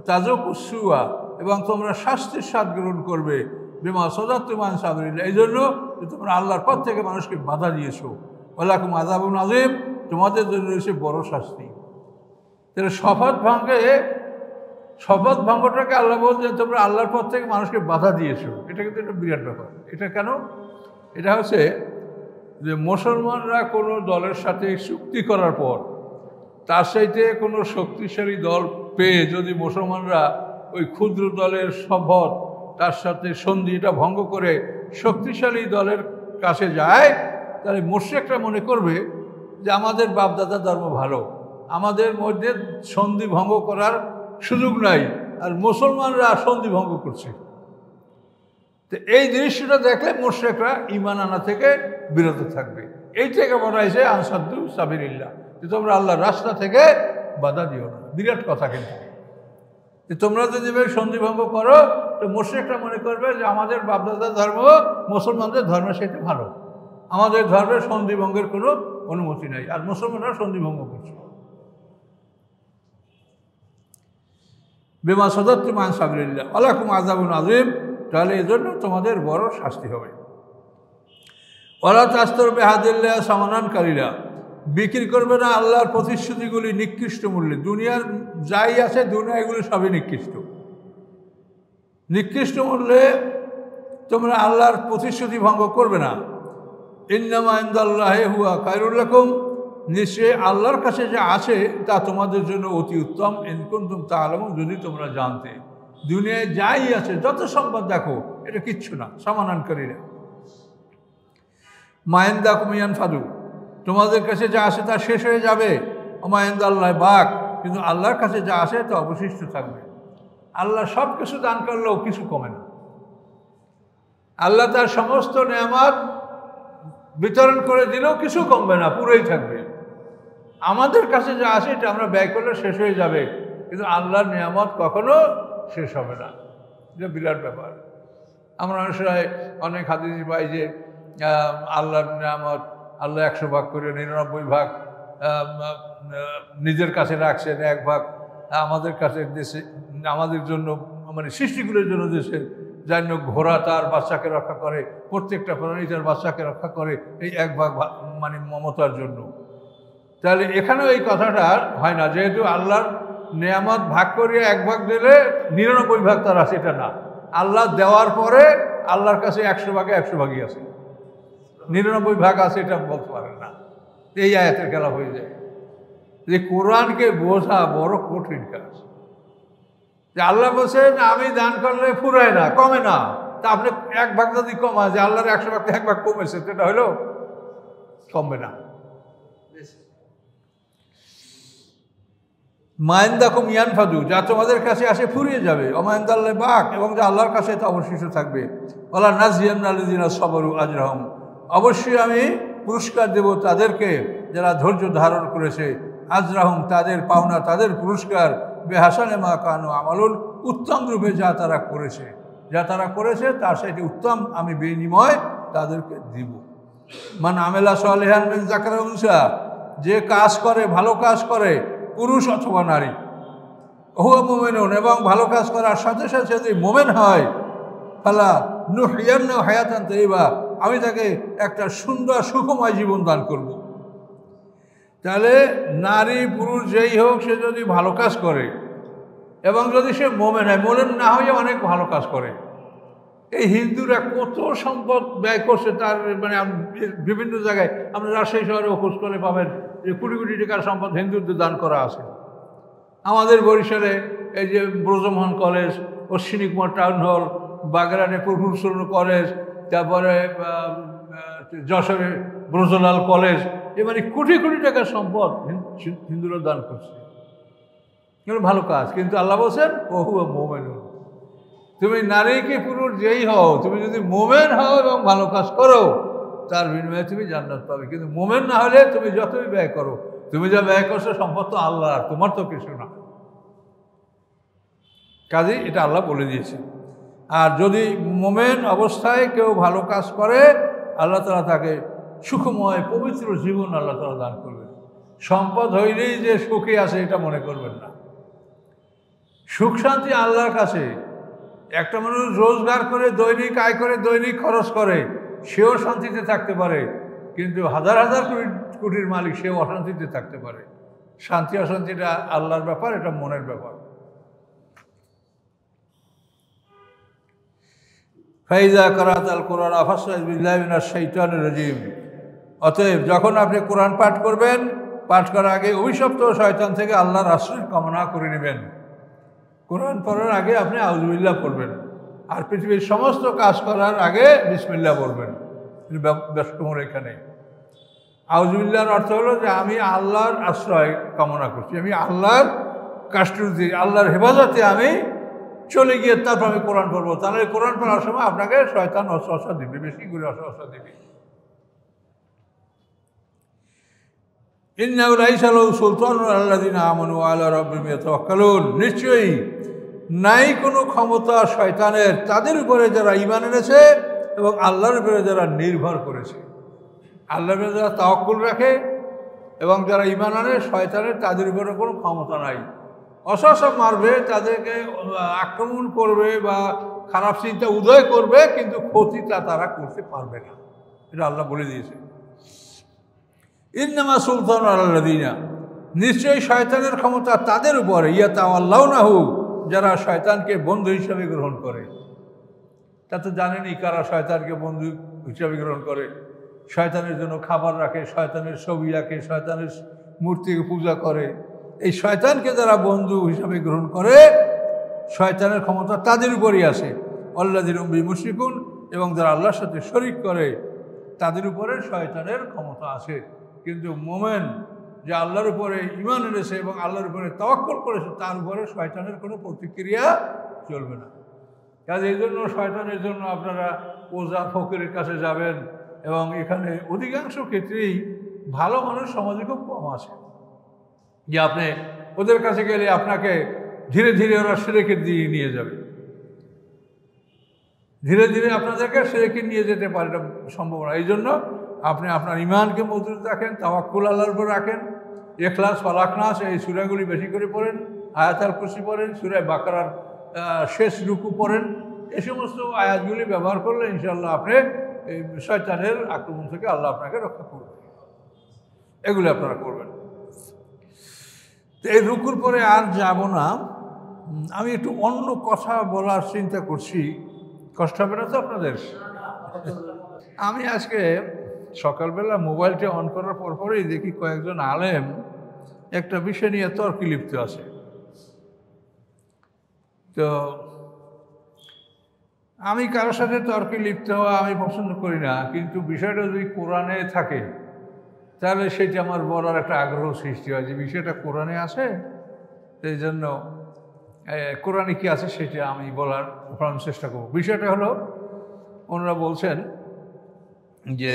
তাযুকুসসুআ, এবং তোমরা শাস্তির স্বাদ গ্রহণ করবে। বিমা সাদাতুম আন সাবিলিল্লাহ, এই জন্য যে তোমরা আল্লাহর পথ থেকে মানুষকে বাধা দিয়েছো। ওয়ালাকুম আযাবুন আযীম, তোমাদের জন্য রয়েছে বড় শাস্তি। তাহলে শপথ ভঙ্গটাকে আল্লাহ বলছে তোমরা আল্লাহর পথ থেকে মানুষকে বাধা দিয়েছো, এটা কিন্তু একটা বিরাট ব্যাপার। এটা কেন? এটা হচ্ছে যে মুসলমানরা কোনো দলের সাথে চুক্তি করার পর তার সাথে কোনো শক্তিশালী দল পেয়ে যদি মুসলমানরা ওই ক্ষুদ্র দলের শপথ তার সাথে সন্ধি এটা ভঙ্গ করে শক্তিশালী দলের কাছে যায়, তাহলে মুশরিকরা মনে করবে যে আমাদের বাপদাদা ধর্ম ভালো, আমাদের মধ্যে সন্ধি ভঙ্গ করার সুযোগ নাই, আর মুসলমানরা সন্ধি ভঙ্গ করছে। তো এই দৃশ্যটা দেখলে মুশরিকরা ঈমান আনা থেকে বিরত থাকবে। এই থেকে বলা হয়েছে আনসাদু সাবিলিল্লাহ, যে তোমরা আল্লাহর রাস্তা থেকে বাধা দিও না। বিরাট কথা, কিন্তু যে তোমরা যদি সন্ধি ভঙ্গ করো তো মুশরিকরা মনে করবে যে আমাদের বাপদাদার ধর্ম মুসলমানদের ধর্মের সাথে ভালো, আমাদের ধর্মের সন্ধি ভঙ্গের কোনো অনুমতি নাই, আর মুসলমানরা সন্ধি ভঙ্গ করছে। বিমা সাদাতুম আন সাবিলিল্লাহ ওয়ালাকুম আযাবুন আযীম, তাহলে এই জন্য তোমাদের বড় শাস্তি হবে। ওয়ালা তাশতারু বিআহদিল্লাহ সামানান কালিলা, বিক্রি করবে না আল্লাহর প্রতিশ্রুতিগুলি নিকৃষ্ট মূল্যে। দুনিয়ার যাই আছে দুনিয়া এগুলি সবই নিকৃষ্ট মূল্যে তোমরা আল্লাহর প্রতিশ্রুতি ভঙ্গ করবে না। ইন্নামা ইনদাল্লাহি হুয়া খায়রুল লাকুম, নিশ্চয়ই আল্লাহর কাছে যা আছে তা তোমাদের জন্য অতি উত্তম। ইন কুনতুম তা'লামুন, যদি তোমরা জানতে। দুনিয়ায় যাই আছে যত সম্পদ দেখো এটা কিচ্ছু না, সমানানকারীরা। মা ইনদাকুম ইয়ানফাদু, তোমাদের কাছে যা আসে তা শেষ হয়ে যাবে। ওমা ইনদাল্লাহি বাক, কিন্তু আল্লাহর কাছে যা আসে তা অবশিষ্ট থাকবে। আল্লাহ সব কিছু দান করলেও কিছু কমে না। আল্লাহ তার সমস্ত নেয়ামত বিতরণ করে দিলেও কিছু কমবে না, পুরোই থাকবে। আমাদের কাছে যা আসে এটা আমরা ব্যয় করলে শেষ হয়ে যাবে, কিন্তু আল্লাহর নিয়ামত কখনো শেষ হবে না। এটা বিরাট ব্যাপার। আমরা অনেক হাদিস পাই যে আল্লাহর নিয়ামত আল্লাহ 100 ভাগ করে 99 ভাগ নিজের কাছে রাখছেন, 1 ভাগ আমাদের কাছে দেশে আমাদের জন্য, মানে সৃষ্টিগুলোর জন্য দেশের যার ঘোড়া তার বাচ্চাকে রক্ষা করে, প্রত্যেকটা প্রাণী তার বাচ্চাকে রক্ষা করে, এই 1 ভাগ মানে মমতার জন্য। তাহলে এখানেও এই কথাটা হয় না, যেহেতু আল্লাহর নেয়ামত ভাগ করিয়ে 1 ভাগ দিলে 99 ভাগ তার আছে, এটা না। আল্লাহ দেওয়ার পরে আল্লাহর কাছে 100 ভাগে 100 ভাগই আছে, 99 ভাগ আছে এটা বলতে পারেন না। এই আয়াতের খেলা হয়ে যায় যে কোরআনকে বোঝা বড় কঠিন কাজ। যে আল্লাহ বলছেন আমি দান করলে ফুরায় না, কমে না, তা আপনি 1 ভাগ যদি কমা, যে আল্লাহর 100 ভাগ 1 ভাগ কমেছে, সেটা হলো কমবে না। মাইন্দাকুম ইয়ানফাদু, যা তোমাদের কাছে আসে ফুরিয়ে যাবে। অমাইন্দাল্লাহ বাক, এবং যা আল্লাহর কাছে তা অবশিষ্ট থাকবে। ওয়ালা নাজিয়ান্নাল্লাযিনা সাবারু আজরাহুম, অবশ্যই আমি পুরস্কার দেব তাদেরকে যারা ধৈর্য ধারণ করেছে। আজরাহুম, তাদের পাওনা, তাদের পুরস্কার। বেহাসানে মা কানু আমালুন, উত্তম রূপে যা তারা করেছে তার সাথে উত্তম আমি বিনিময় তাদেরকে দিব। মান আমেলা সালিহান মিন যাকারিন ওয়া উনসা, যে কাজ করে, ভালো কাজ করে, পুরুষ অথবা নারী, হুয়া মুমিনুন, এবং ভালো কাজ করার সাথে সাথে যদি মুমিন হয়, ফালা নুহইয়ান্নাহু হায়াতান তাইয়্যিবা, আমি তাকে একটা সুন্দর সুখময় জীবন দান করব। তাহলে নারী পুরুষ যেই হোক সে যদি ভালো কাজ করে এবং যদি সে মোমেন হয়, মোমেন না হয়ে অনেক ভালো কাজ করে, এই হিন্দুরা কত সম্পদ ব্যয় করছে তার মানে বিভিন্ন জায়গায় আমরা রাজশাহী শহরে খোঁজ করলে পাবেন যে কোটি কোটি টাকার সম্পদ হিন্দুদের দান করা আছে। আমাদের বরিশালে এই যে Brajamohan college, Ashwini Kumar town hall, বাগেরহাটে প্রফুল্ল কলেজ, তারপরে যশোরে ব্রজলাল কলেজ, মানে কোটি কোটি টাকার সম্পদ হিন্দুরা দান করছে। এগুলো ভালো কাজ, কিন্তু আল্লাহ বলছেন ওহু মোমেন। তুমি নারী কি পুরুষ যেই হও, তুমি যদি মোমেন হও এবং ভালো কাজ করো তার বিনিময়ে তুমি জান্নাত পাবে। কিন্তু মোমেন না হলে তুমি যতই ব্যয় করো, তুমি যা ব্যয় করছো সম্পদ তো আল্লাহ, তোমার তো কিছু না। কাজেই এটা আল্লাহ বলে দিয়েছে। আর যদি মোমেন অবস্থায় কেউ ভালো কাজ করে, আল্লাহ তাআলা তাকে সুখময় পবিত্র জীবন আল্লাহ তাআলা দান করবে। সম্পদ হইলেই যে সুখী আছে এটা মনে করবেন না। সুখ শান্তি আল্লাহর কাছে। একটা মানুষ রোজগার করে দৈনিক আয় করে দৈনিক খরচ করে, সেও শান্তিতে থাকতে পারে, কিন্তু হাজার হাজার কোটির মালিক সেও অশান্তিতে থাকতে পারে। শান্তি অশান্তিটা আল্লাহর ব্যাপার, এটা মনের ব্যাপার। ফাইজা কারাতাল কোরআন ফাসতাইজ বিল্লাহি মিনাশ শাইতানির রাজিম। অতএব যখন আপনি কোরআন পাঠ করবেন, পাঠ করার আগে অভিশপ্ত শয়তান থেকে আল্লাহর আশ্রয় কামনা করে নেবেন। কোরআন পড়ার আগে আপনি আউযুবিল্লাহ পড়বেন, আর পৃথিবীর সমস্ত কাজ করার আগে বিসমিল্লাহ পড়বেন। ব্যস্তমর এখানে আউযুবিল্লাহর অর্থ হলো যে আমি আল্লাহর আশ্রয় কামনা করছি, আমি আল্লাহর কাস্টডি, আল্লাহর হেফাজতে আমি চলে গিয়ে তারপর আমি কোরআন পড়বো। তাহলে কোরআন পড়ার সময় আপনাকে শয়তান অসহসা দিবে, বেশি করে অসহসা দিবে। ইন্নাহু লাইসা লাহু সুলতানুন আলাল্লাযিনা আমানু ওয়া আলা রাব্বিহিম ইয়াতাওয়াক্কালুন। নিশ্চয়ই নাই কোনো ক্ষমতা শয়তানের তাদের উপরে যারা ঈমান এনেছে এবং আল্লাহর উপরে যারা নির্ভর করেছে। আল্লাহর উপরে যারা তাওয়াক্কুল রাখে এবং যারা ঈমান আনে, শয়তানের তাদের উপরে কোনো ক্ষমতা নাই। অসহসা মারবে, তাদেরকে আক্রমণ করবে বা খারাপ চিন্তা উদয় করবে, কিন্তু ক্ষতিটা তারা করতে পারবে না। এটা আল্লাহ বলে দিয়েছে। ইন্নামা সুলতান আলাল্লাযিনা, নিশ্চয়ই শয়তানের ক্ষমতা তাদের উপরে, ইয়াতাওয়াল্লাউনাহু, যারা শয়তানকে বন্ধু হিসাবে গ্রহণ করে। তা তো জানেনই কারা শয়তানকে বন্ধু হিসাবে গ্রহণ করে। শয়তানের জন্য খাবার রাখে, শয়তানের ছবি রাখে, শয়তানের মূর্তিকে পূজা করে। এই শয়তানকে যারা বন্ধু হিসাবে গ্রহণ করে, শয়তানের ক্ষমতা তাদের উপরই আসে। আল্লাযিনা বিহি মুশরিকুন, এবং যারা আল্লাহর সাথে শরীক করে তাদের উপরে শয়তানের ক্ষমতা আছে। কিন্তু মোমেন যে আল্লাহর উপরে ঈমান এনেছে এবং আল্লাহর উপরে তাওয়াক্কুল করেছে, তার উপরে শয়তানের কোনো প্রতিক্রিয়া চলবে না। কাজে এই জন্য শয়তানের জন্য আপনারা ওজা ফকিরের কাছে যাবেন, এবং এখানে অধিকাংশ ক্ষেত্রেই ভালো মানুষ সমাজে খুব কম আছে, যে আপনি ওদের কাছে গেলে আপনাকে ধীরে ধীরে ওরা শিরকে দিয়ে নিয়ে যাবে, ধীরে ধীরে আপনাদেরকে শিরকে নিয়ে যেতে পারে, এটা সম্ভাবনা। এই জন্য আপনি আপনার ঈমানকে মজবুত রাখেন, তাওয়াক্কুল আল্লাহর উপর রাখেন, ইখলাস, ফালাক, নাস এই সূরাগুলি বেশি করে পড়েন, আয়াতুল কুরসি পড়েন, সূরা বাকারার শেষ রুকু পড়েন। এই সমস্ত আয়াতগুলি ব্যবহার করলে ইনশাআল্লাহ আপনি এই শয়তানের আক্রমণ থেকে আল্লাহ আপনাকে রক্ষা করবেন। এগুলি আপনারা করবেন। তো এই রুকুর পরে আর যাব না, আমি একটু অন্য কথা বলার চিন্তা করছি। কষ্ট হবে না তো আপনাদের? আমি আজকে সকালবেলা মোবাইলটা অন করার পরপরই দেখি কয়েকজন আলেম একটা বিষয় নিয়ে তর্কে লিপ্ত আছে। তো আমি কারোর সাথে তর্কে লিপ্ত হওয়া আমি পছন্দ করি না, কিন্তু বিষয়টা যদি কোরআনে থাকে তাহলে সেটা আমার বলার একটা আগ্রহ সৃষ্টি হয়, যে বিষয়টা কোরআনে আছে, সেই জন্য কোরআনে কি আছে সেটা আমি বলার চেষ্টা করব। বিষয়টা হলো, ওনারা বলছেন যে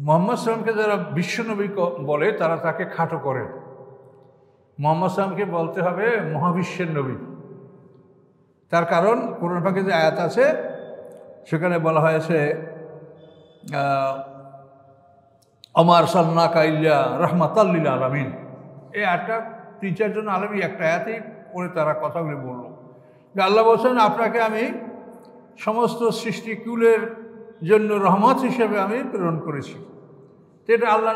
মুহাম্মদ সাল্লামকে যারা বিশ্বনবী বলে তারা তাকে খাটো করে। মুহাম্মদ সাল্লামকে বলতে হবে মহাবিশ্বের নবী। তার কারণ কোরআন পাকে যে আয়াত আছে সেখানে বলা হয়েছে ওমা আরসালনাকা ইল্লা রাহমাতাল লিল আলামিন। এই আয়াতটা 3-4 জন আলেমী একটা আয়াতেই পড়ে তারা কথাগুলি বলল যে আল্লাহ বলছেন আপনাকে আমি সমস্ত সৃষ্টিকুলের জন্য রহমত হিসেবে আমি প্রেরণ করেছি। এটা আল্লাহ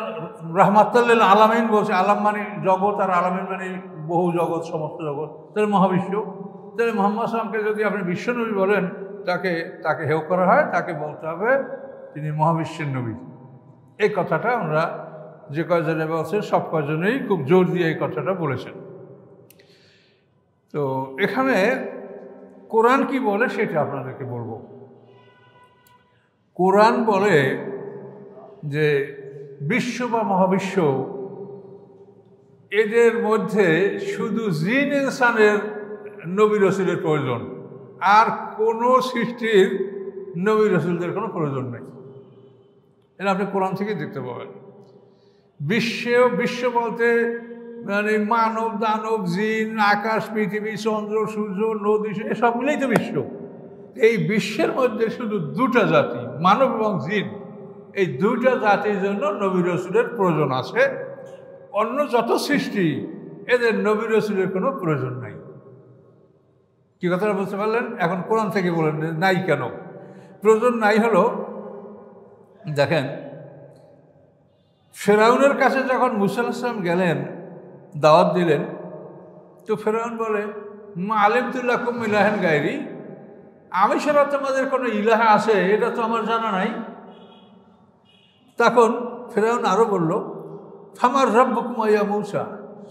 রাহমাতুল আলামিন বলছে। আলাম মানে জগৎ, আর আলামিন মানে বহু জগৎ, সমস্ত জগৎ, তাহলে মহাবিশ্ব। তাহলে মুহাম্মদ সাল্লামকে যদি আপনি বিশ্বনবী বলেন, তাকে হেয় করা হয়, তাকে বলতে হবে তিনি মহাবিশ্বের নবী। এই কথাটা আমরা যে কয়জনে বলছেন সব কয়জনেই খুব জোর দিয়ে এই কথাটা বলেছেন। তো এখানে কোরআন কি বলে সেটা আপনাদেরকে বলবো। কোরআন বলে যে বিশ্ব বা মহাবিশ্ব, এদের মধ্যে শুধু জিন ইনসানের নবী রসুলের প্রয়োজন, আর কোনো সৃষ্টির নবী রসুলদের কোনো প্রয়োজন নেই। এটা আপনি কোরআন থেকে দেখতে পাবেন। বিশ্ব বলতে মানে মানব, দানব, জিন, আকাশ, পৃথিবী, চন্দ্র, সূর্য, নদী, এসব মিলেই তো বিশ্ব। এই বিশ্বের মধ্যে শুধু দুটা জাতি, মানব এবং জিন, এই দুইটা জাতির জন্য নবী রসুলের প্রয়োজন আছে। অন্য যত সৃষ্টি, এদের নবী রসুলের কোনো প্রয়োজন নাই। কি কথাটা বুঝতে পারলেন? এখন কোরআন থেকে বলেন নাই কেন প্রয়োজন নাই। হলো দেখেন, ফেরাউনের কাছে যখন মুসা আলাইহিস সালাম গেলেন, দাওয়াত দিলেন, তো ফেরাউন বলে মা আলিমতুল্লাকুম ইলাহান গায়রি, আমি ছাড়া তোমাদের কোনো ইলাহা আছে এটা তো আমার জানা নাই। তখন ফেরাউন আরো বলল ফামার রব্বুকুম ইয়া মূসা,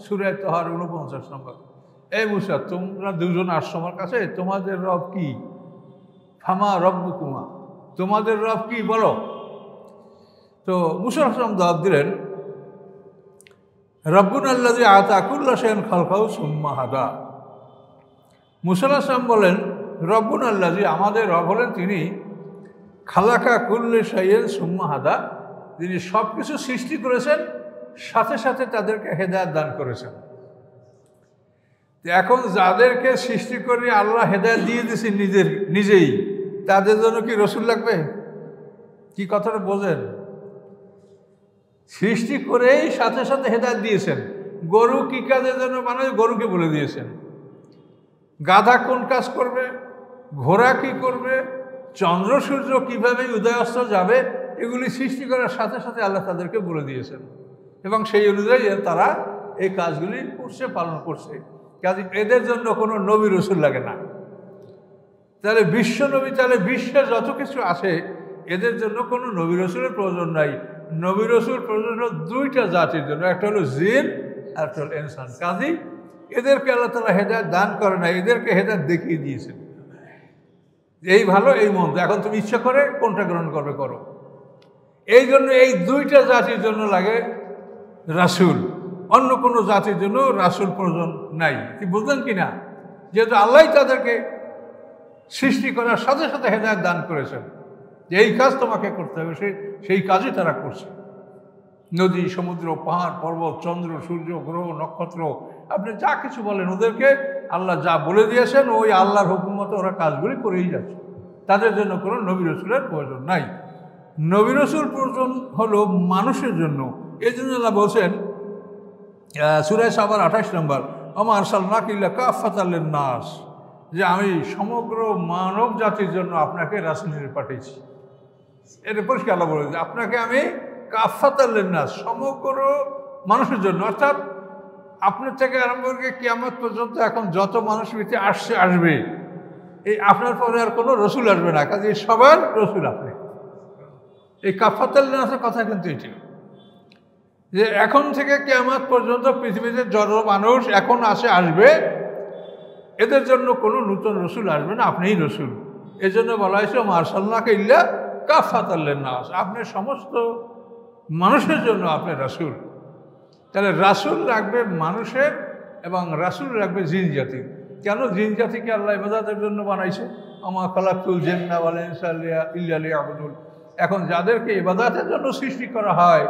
সূরা তাহার 49 নম্বর। এই মূসা, তোমরা দুজন আসছো আমার কাছে, তোমাদের রব কি? ফামা রব্বুকুমা, তোমাদের রব কি বলো। তো মূসা আলাইহিস সালাম জবাব দিলেন রব্বুনা আল্লাযী আতা কুল্লা শাইইন খালকাহু সুম্মা হাদা। মূসা আলাইহিস সালাম বলেন রব্বুনা আল্লাযী, আমাদের রব হলেন তিনি, খালাকা কুল্লা শাইইন সুম্মা হাদা, তিনি সব কিছু সৃষ্টি করেছেন, সাথে সাথে তাদেরকে হেদায়েত দান করেছেন। এখন যাদেরকে সৃষ্টি করে আল্লাহ হেদায়েত দিয়ে দিয়েছেন নিজেই, তাদের জন্য কি রসুল লাগবে? কি কথাটা বোঝেন? সৃষ্টি করেই সাথে সাথে হেদায়েত দিয়েছেন। গরু কি কাজের জন্য বানায়, গরুকে বলে দিয়েছেন। গাধা কোন কাজ করবে, ঘোড়া কি করবে, চন্দ্র সূর্য কিভাবে উদয় অস্ত যাবে, এগুলি সৃষ্টি করার সাথে সাথে আল্লাহ তাদেরকে বলে দিয়েছেন, এবং সেই অনুযায়ী তারা এই কাজগুলি করছে, পালন করছে। কাজে এদের জন্য কোনো নবী রসুল লাগে না। তাহলে বিশ্ব নবী, তাহলে বিশ্বে যত কিছু আছে এদের জন্য কোনো নবী রসুলের প্রয়োজন নাই। নবী রসুল প্রয়োজন হলো দুইটা জাতির জন্য, একটা হলো জিন আর একটা হলো ইনসান। কাজী এদেরকে আল্লাহ তাআলা হেদায়েত দান করে না, এদেরকে হেদায়েত দেখিয়ে দিয়েছেন, এই ভালো এই মন্দ, এখন তুমি ইচ্ছা করে কোনটা গ্রহণ করবে করো। এই জন্য এই দুইটা জাতির জন্য লাগে রাসূল, অন্য কোনো জাতির জন্য রাসূল প্রয়োজন নাই। কি বুঝলেন কি না? যেহেতু আল্লাহ তাদেরকে সৃষ্টি করার সাথে সাথে হেদায়েত দান করেছেন যে এই কাজ তোমাকে করতে হবে, সেই কাজই তারা করছে। নদী, সমুদ্র, পাহাড়, পর্বত, চন্দ্র, সূর্য, গ্রহ, নক্ষত্র, আপনি যা কিছু বলেন, ওদেরকে আল্লাহ যা বলে দিয়েছেন ওই আল্লাহর হুকুম মতো ওরা কাজগুলি করেই যাচ্ছে। তাদের জন্য কোনো নবী রসুলের প্রয়োজন নাই। নবী রসুল প্রয়োজন হলো মানুষের জন্য। এই জন্য আল্লাহ বলছেন সূরা সাবার 28 নম্বর, ওমা আরসালনাকা ইল্লা কাফাতাল লিন-নাস, যে আমি সমগ্র মানব জাতির জন্য আপনাকে রাসূল হিসেবে পাঠিয়েছি। এটা পরিষ্কার আল্লাহ বলে, আপনাকে আমি কাফাতাল লিন-নাস, সমগ্র মানুষের জন্য, অর্থাৎ আপনার থেকে আরম্ভ করে কিয়ামত পর্যন্ত এখন যত মানুষ পৃথিবীতে আসবে, এই আপনার পরে আর কোনো রসুল আসবে না, কাজে সবার রসুল আপনি। এই কাফাতাল লিন-নাসের কথা কিন্তু এটি, যে এখন থেকে কিয়ামত পর্যন্ত পৃথিবীতে যত মানুষ এখন আসবে, এদের জন্য কোনো নতুন রসুল আসবে না, আপনিই রসুল। এই জন্য বলা হয়েছে ওমা আরসালনাকা ইল্লা কাফাতাল লিন-নাস, আপনি সমস্ত মানুষের জন্য আপনি রাসূল। তাহলে রাসূল লাগবে মানুষের এবং রাসূল লাগবে জিন জাতির। কেন? জিন জাতিকে আল্লাহ ইবাদতের জন্য বানাইছে, ওমা খালাকতুল জিন্না ওয়াল ইনসা ইল্লা লিয়াবুদুন। এখন যাদেরকে ইবাদতের জন্য সৃষ্টি করা হয়,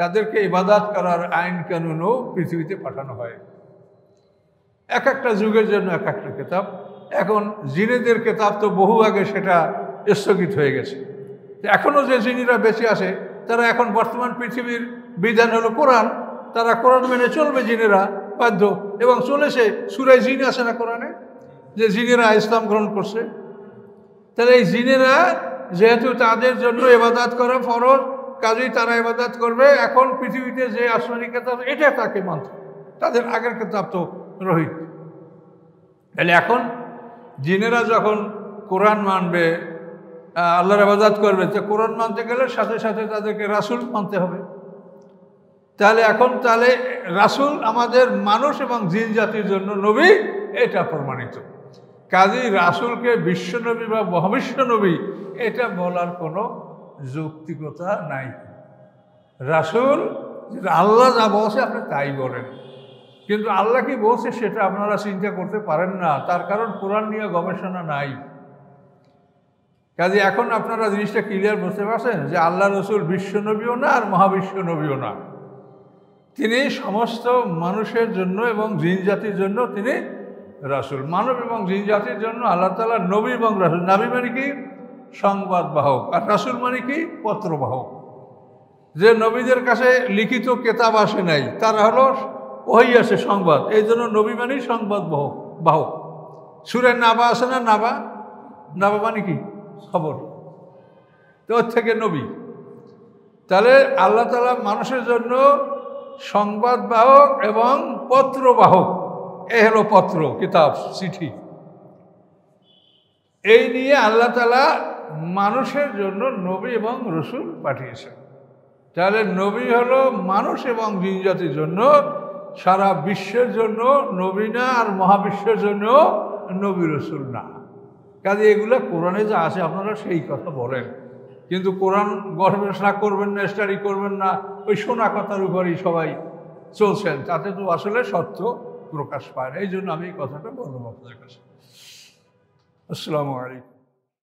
তাদেরকে ইবাদত করার আইন কানুনও পৃথিবীতে পাঠানো হয়। এক একটা যুগের জন্য এক একটা কিতাব। এখন জিনেদের কিতাব তো বহু আগে সেটা স্থগিত হয়ে গেছে। এখনও যে জিনিরা বেঁচে আছে, তারা এখন বর্তমান পৃথিবীর বিধান হলো কোরআন, তারা কোরআন মেনে চলবে, জিনেরা বাধ্য, এবং চলেছে। সূরা জিন আছে না কোরআনে, যে জিনেরা ইসলাম গ্রহণ করছে। তাহলে এই জিনেরা যেহেতু তাদের জন্য ইবাদত করা ফরজ, কাজেই তারা ইবাদত করবে এখন পৃথিবীতে যে আসমানি কিতাব এটা তাকে মানতে, তাদের আগের কিতাব তো রহিত। তাহলে এখন জিনেরা যখন কোরআন মানবে, আল্লাহর ইবাদত করবে, তো কোরআন মানতে গেলে সাথে সাথে তাদেরকে রাসূল মানতে হবে। তাহলে রাসূল আমাদের মানুষ এবং জিন জাতির জন্য নবী, এটা প্রমাণিত। কাজেই রাসূলকে বিশ্বনবী বা মহাবিশ্ব নবী এটা বলার কোনো যৌক্তিকতা নাই। রাসূল আল্লাহ যা বলছে আপনি তাই বলেন, কিন্তু আল্লাহ কি বলছে সেটা আপনারা চিন্তা করতে পারেন না, তার কারণ কোরআন নিয়ে গবেষণা নাই। কাজে এখন আপনারা জিনিসটা ক্লিয়ার বুঝতে পারছেন যে আল্লাহ রসুল বিশ্বনবীও না আর মহাবিশ্ব নবীও না, তিনি সমস্ত মানুষের জন্য এবং জিন জাতির জন্য তিনি রাসূল। মানব এবং জিন জাতির জন্য আল্লাহ তাআলা নবী এবং রাসূল। নবী মানে কি? সংবাদ বাহক, আর রাসূল মানে কি? পত্রবাহক। যে নবীদের কাছে লিখিত কেতাব আসে নাই, তারা হলো ওহী আছে, সংবাদ। এই জন্য নবী মানেই সংবাদ বাহক। সূরা নাবা আছে না, নাবা মানে কি? খবর। তো ওর থেকে নবী। তাহলে আল্লাহ তাআলা মানুষের জন্য সংবাদ বাহক এবং পত্রবাহক, এ হলো পত্র, কিতাব, চিঠি। এই নিয়ে আল্লাহ তাআলা মানুষের জন্য নবী এবং রসুল পাঠিয়েছেন। তাহলে নবী হলো মানুষ এবং জিন জাতির জন্য, সারা বিশ্বের জন্য নবী না, আর মহাবিশ্বের জন্য নবী রসুল না। কাজে এগুলো কোরআনে যা আছে আপনারা সেই কথা বলেন, কিন্তু কোরআন গবেষণা করবেন না, স্টাডি করবেন না, ওই শোনা কথার উপরই সবাই চলছেন, তাতে তো আসলে সত্য প্রকাশ পায় না। এই জন্য আমি এই কথাটা বললাম আপনাদের কাছে। আসসালামু আলাইকুম।